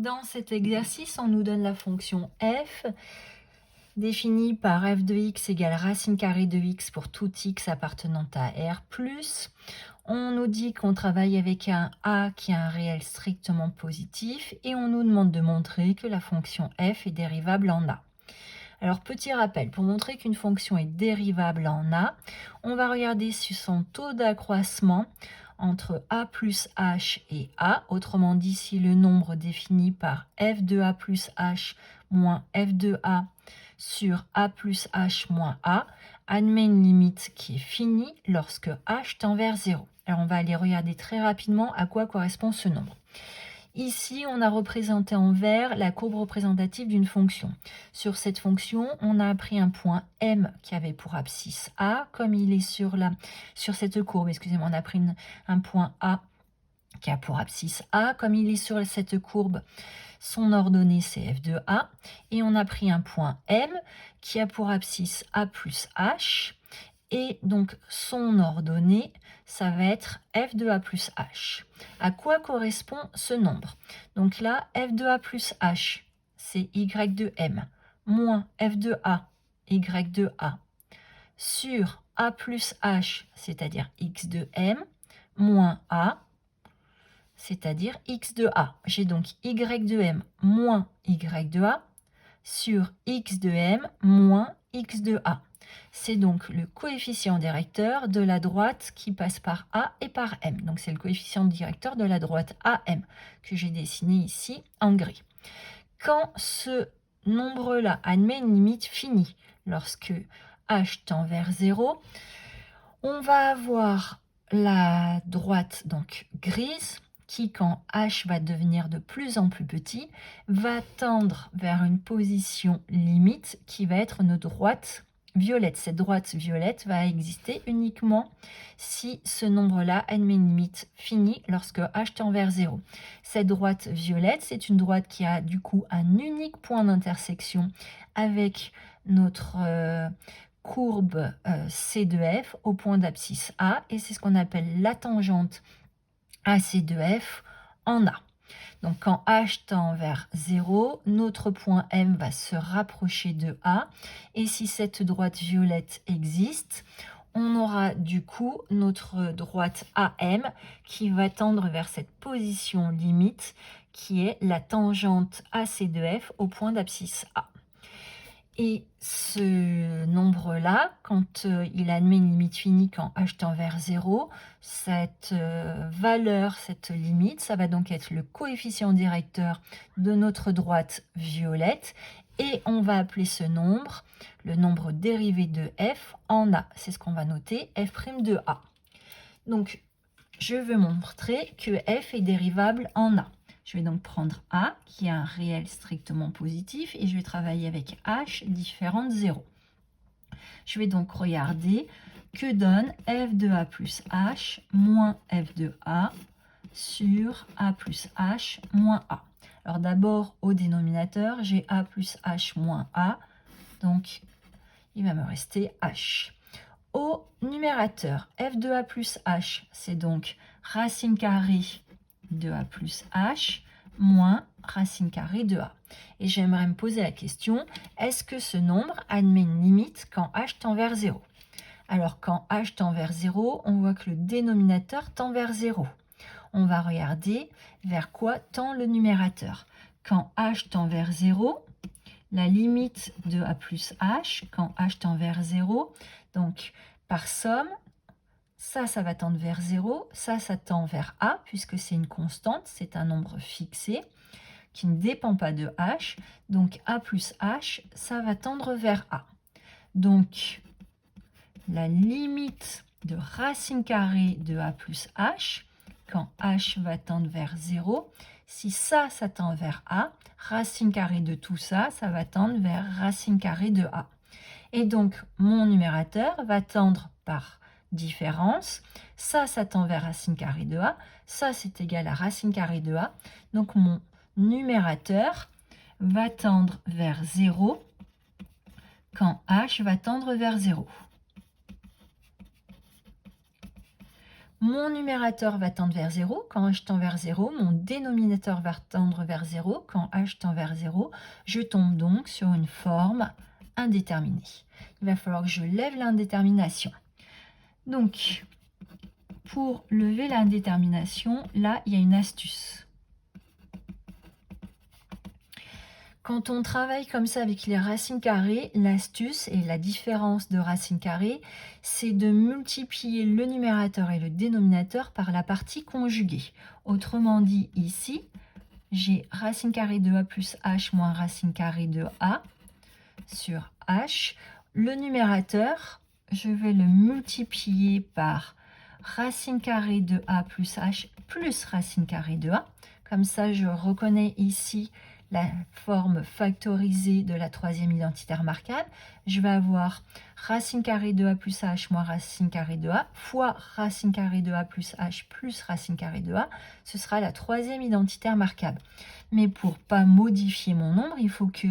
Dans cet exercice, on nous donne la fonction f définie par f de x égale racine carrée de x pour tout x appartenant à R+. On nous dit qu'on travaille avec un a qui a un réel strictement positif et on nous demande de montrer que la fonction f est dérivable en a. Alors, petit rappel, pour montrer qu'une fonction est dérivable en a, on va regarder sur son taux d'accroissement entre a plus h et a, autrement dit si le nombre défini par f de a plus h moins f de a sur a plus h moins a admet une limite qui est finie lorsque h tend vers 0. Alors on va aller regarder très rapidement à quoi correspond ce nombre. Ici, on a représenté en vert la courbe représentative d'une fonction. Sur cette fonction, on a pris un point M qui avait pour abscisse A. Comme il est sur cette courbe, excusez-moi, on a pris un point A qui a pour abscisse A. Comme il est sur cette courbe, son ordonnée c'est f de A. Et on a pris un point M qui a pour abscisse A plus H. Et donc, son ordonnée, ça va être f de a plus h. À quoi correspond ce nombre? Donc là, f de a plus h, c'est y de m, moins f de a, y de a, sur a plus h, c'est-à-dire x de m, moins a, c'est-à-dire x de a. J'ai donc y de m moins y de a, sur x de m moins x de a. C'est donc le coefficient directeur de la droite qui passe par A et par M. Donc c'est le coefficient directeur de la droite AM que j'ai dessiné ici en gris. Quand ce nombre-là admet une limite finie, lorsque h tend vers 0, on va avoir la droite donc grise qui, quand h va devenir de plus en plus petit, va tendre vers une position limite qui va être une droite violette. Cette droite violette va exister uniquement si ce nombre-là admet une limite finie lorsque h tend vers 0. Cette droite violette, c'est une droite qui a du coup un unique point d'intersection avec notre courbe C de f au point d'abscisse A, et c'est ce qu'on appelle la tangente AC de f en A. Donc quand h tend vers 0, notre point M va se rapprocher de A, et si cette droite violette existe, on aura du coup notre droite AM qui va tendre vers cette position limite qui est la tangente AC de f au point d'abscisse A. Et ce nombre-là, quand il admet une limite finie quand h tend vers 0, cette valeur, cette limite, ça va donc être le coefficient directeur de notre droite violette. Et on va appeler ce nombre le nombre dérivé de f en a. C'est ce qu'on va noter, f' de a. Donc, je veux montrer que f est dérivable en a. Je vais donc prendre A, qui a un réel strictement positif, et je vais travailler avec H différent de 0. Je vais donc regarder que donne f de A plus H moins f de A sur A plus H moins A. Alors d'abord, au dénominateur, j'ai A plus H moins A, donc il va me rester H. Au numérateur, f de a plus h, c'est donc racine carrée de a plus h moins racine carrée de a. Et j'aimerais me poser la question, est-ce que ce nombre admet une limite quand h tend vers 0? Alors quand h tend vers 0, on voit que le dénominateur tend vers 0. On va regarder vers quoi tend le numérateur. Quand h tend vers 0, la limite de a plus h, quand h tend vers 0, donc par somme, ça va tendre vers 0, ça tend vers a, puisque c'est une constante, c'est un nombre fixé, qui ne dépend pas de h, donc a plus h, ça va tendre vers a. Donc, la limite de racine carrée de a plus h, quand h va tendre vers 0, si ça tend vers a, racine carrée de tout ça, ça va tendre vers racine carrée de a. Et donc, mon numérateur va tendre par différence. Ça tend vers racine carrée de a. Ça, c'est égal à racine carrée de a. Donc, mon numérateur va tendre vers 0 quand h va tendre vers 0. Mon numérateur va tendre vers 0. Quand h tend vers 0, mon dénominateur va tendre vers 0. Quand h tend vers 0, je tombe donc sur une forme indéterminée. Il va falloir que je lève l'indétermination. Donc, pour lever l'indétermination, là, il y a une astuce. Quand on travaille comme ça avec les racines carrées, l'astuce et la différence de racines carrées, c'est de multiplier le numérateur et le dénominateur par la partie conjuguée. Autrement dit, ici, j'ai racine carrée de a plus h moins racine carrée de a sur h. Le numérateur, je vais le multiplier par racine carrée de a plus h plus racine carrée de a. Comme ça, je reconnais ici la forme factorisée de la troisième identité remarquable. Je vais avoir racine carrée de a plus h moins racine carrée de a fois racine carrée de a plus h plus racine carrée de a. Ce sera la troisième identité remarquable. Mais pour ne pas modifier mon nombre, il faut que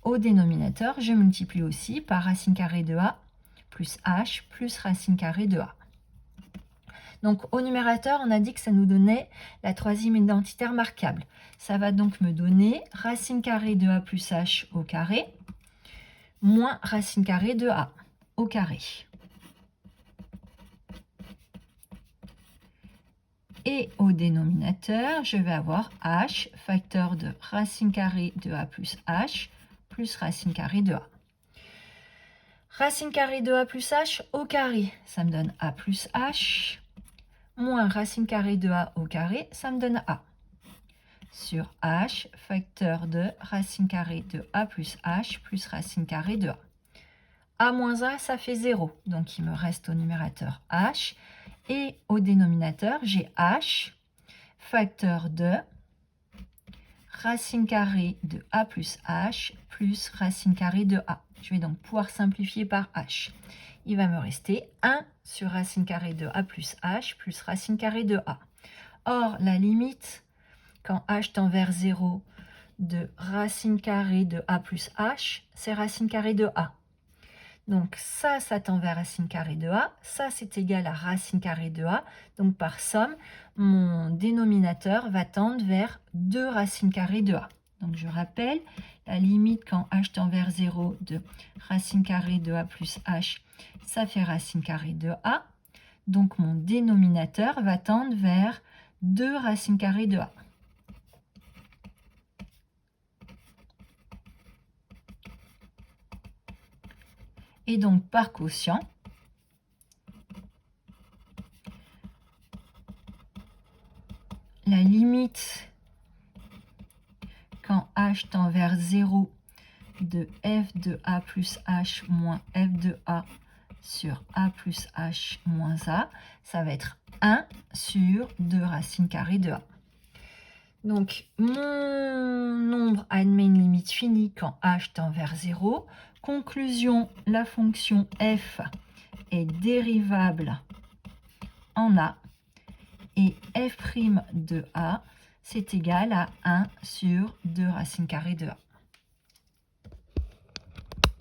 au dénominateur, je multiplie aussi par racine carrée de a plus h plus racine carrée de a. Donc au numérateur, on a dit que ça nous donnait la troisième identité remarquable. Ça va donc me donner racine carrée de a plus h au carré moins racine carrée de a au carré. Et au dénominateur, je vais avoir h, facteur de racine carrée de a plus h, plus racine carrée de a. Racine carrée de a plus h au carré, ça me donne a plus h, moins racine carrée de a au carré, ça me donne a. Sur h, facteur de racine carrée de a plus h plus racine carrée de a moins a, ça fait 0. Donc il me reste au numérateur h. Et au dénominateur, j'ai h, facteur de racine carrée de a plus h plus racine carrée de a. Je vais donc pouvoir simplifier par h. Il va me rester 1 sur racine carrée de a plus h plus racine carrée de a. Or, la limite, quand h tend vers 0, de racine carrée de a plus h, c'est racine carrée de a. Donc ça tend vers racine carrée de a, ça c'est égal à racine carrée de a. Donc par somme, mon dénominateur va tendre vers 2 racines carrées de a. Donc je rappelle, la limite quand h tend vers 0 de racine carrée de a plus h, ça fait racine carrée de a. Donc mon dénominateur va tendre vers 2 racines carrées de a. Et donc, par quotient, la limite quand h tend vers 0 de f de a plus h moins f de a sur a plus h moins a, ça va être 1 sur 2 racines carrées de a. Donc, mon nombre admet une limite finie quand h tend vers 0. Conclusion, la fonction f est dérivable en a et f' de a, c'est égal à 1 sur 2 racines carrées de a.